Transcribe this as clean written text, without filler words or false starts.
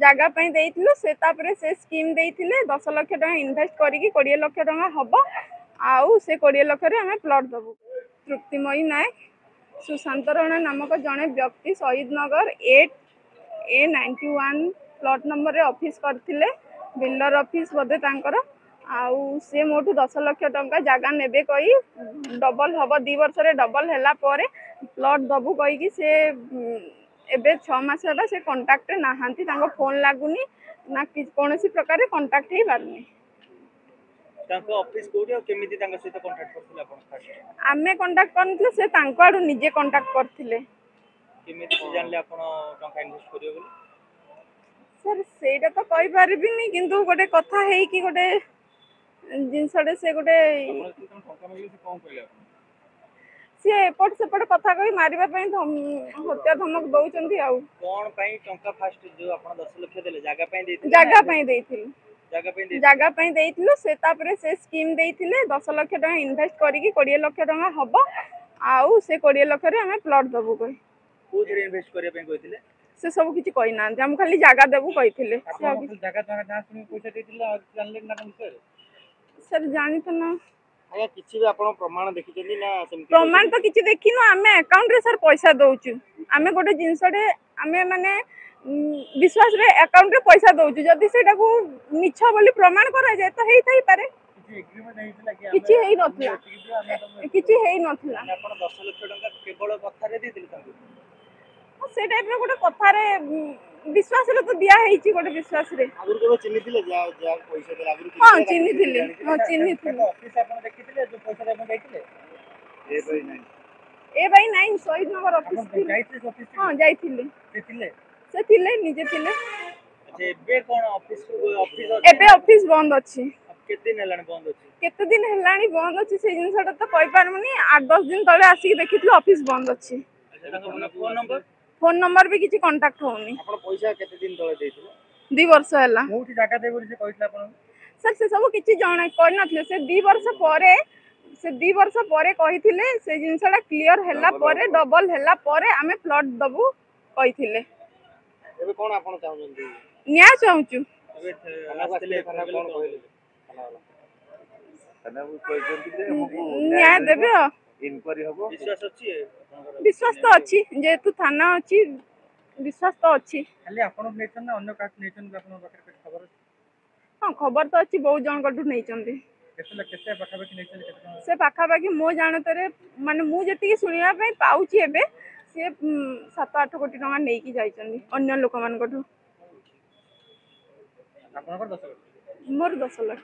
जगह देइथिलु से तापरे से स्कीम देइथिले 10 लाख टका इन्वेस्ट करिकि 20 लाख टका हबो आउ से 20 लाख रे हमें प्लॉट दबु। तृप्तिमयी नायक सुशांत राणा नामक जड़े व्यक्ति शहीद नगर 8A91 प्लॉट नंबर रे ऑफिस करथिले बिल्डर ऑफिस बोधे तांकर आउ से मोटू 10 लाख टका जगह नेबे कई डबल हबो 2 वर्ष रे डबल हैला परे प्लॉट दबु कई कि से एबे 6 मास होला से कांटेक्ट नाहांती तांको फोन लागुनी ना कि कोनोसी प्रकार कांटेक्ट हे बारनी। तांको ऑफिस कोडी केमिति तांको सहित कांटेक्ट करथिले आपण फास्ट आमे कांटेक्ट करनथले से तांको आडू निजे कांटेक्ट करथिले केमिति जानले आपण टंका इन्वेस्ट करियो बोली सर सेटा तो कहि परबिनी किंतु गोटे कथा हेई कि गोटे जिनसडे से गोटे टंका मिले से कोन कहले से एपट सेपट कथा कहि मारिबा पई हत्या धमक दउचंती आउ कोन पई टंका फास्ट जो आपण 10 लाख देले जगह पई देइथिलु जगह पई जगह देइथिलु से तापरे से स्कीम देइथिले 10 लाख टका इन्वेस्ट करिकि 20 लाख टका हबो आउ से 20 लाख रे हमें प्लॉट दबु कहि कोथरे इन्वेस्ट करिया पई कहिथिले से सब किछि कहि ना हम खाली जगह देबु कहिथिले आपण जगह जगह सुनी पैसा देथिले जानले ना विषय सर जानि त ना आया किछि भी आपण प्रमाण देखिचनी ना सेमति प्रमाण तो किछि देखिनो आमे अकाउंट रे सर पैसा दउचु आमे गोटे जिंसडे आमे माने विश्वास रे अकाउंट रे पैसा दउचु जदी सेटा को मिछ बोली प्रमाण करा जाय तो हेई थाई पारे किछि एग्रीमेंट हेइतला कि किछि हेई नथला किछि हेई नथला आपण 10 लाख टका केवल कथा रे देथिले तांको से टाइप रो गोटे कथा रे विश्वास रे तो दिया हेइची गोटे विश्वास रे आगुर को चिन्हिथिले जा जा पैसा देला आगुर हां चिन्हिथिले हां चिन्हिथिले ऑफिस आपण देखिथिले जो पैसा देबो जाइथिले ए भाई नाइन शहीद नगर ऑफिस जाइथिले ऑफिस हां जाइथिले से थिले निजे थिले अच्छा एबे कोन ऑफिस एबे ऑफिस बंद अछि केते दिन हेलानी बंद अछि केते दिन हेलानी बंद अछि से जिनसटा तो कहि पारमनी 8-10 दिन तळे आसी देखिथिले ऑफिस बंद अछि अच्छा ताको फोन नंबर भी किछि कांटेक्ट होउनी आपण पैसा केते दिन तळे देथिले 2 वर्ष हैला मोठी जागा दे बोली से कहितला आपण सर से सब किछि जणा कोइ नथले से 2 वर्ष परे कहिथिले से जिनसटा क्लियर हैला परे डबल हैला परे आमे प्लॉट दबु कहिथिले एबे कोन आपण चाहउछन न्याय चाहउछु एबे आस्तेले थाना कोन कहले थाना वो कहजन जे न्याय देबे इनक्वारी हबो विश्वास तो अछि जेतु थाना अछि विश्वास तो अछि खाली आपण नेचन ना अन्य काट नेचन आपण बकर खबर हां खबर तो अछि बहुत जन कटु नेचंदी केते पाखा बाकी नेचन केते से पाखा बाकी मो जानतरे माने मु जति सुनिया पई पाउची एबे से 7-8 कोटी टका नै की जाइचंदी अन्य लोक मान कटु आपनकर 10 लाख मोर 10 लाख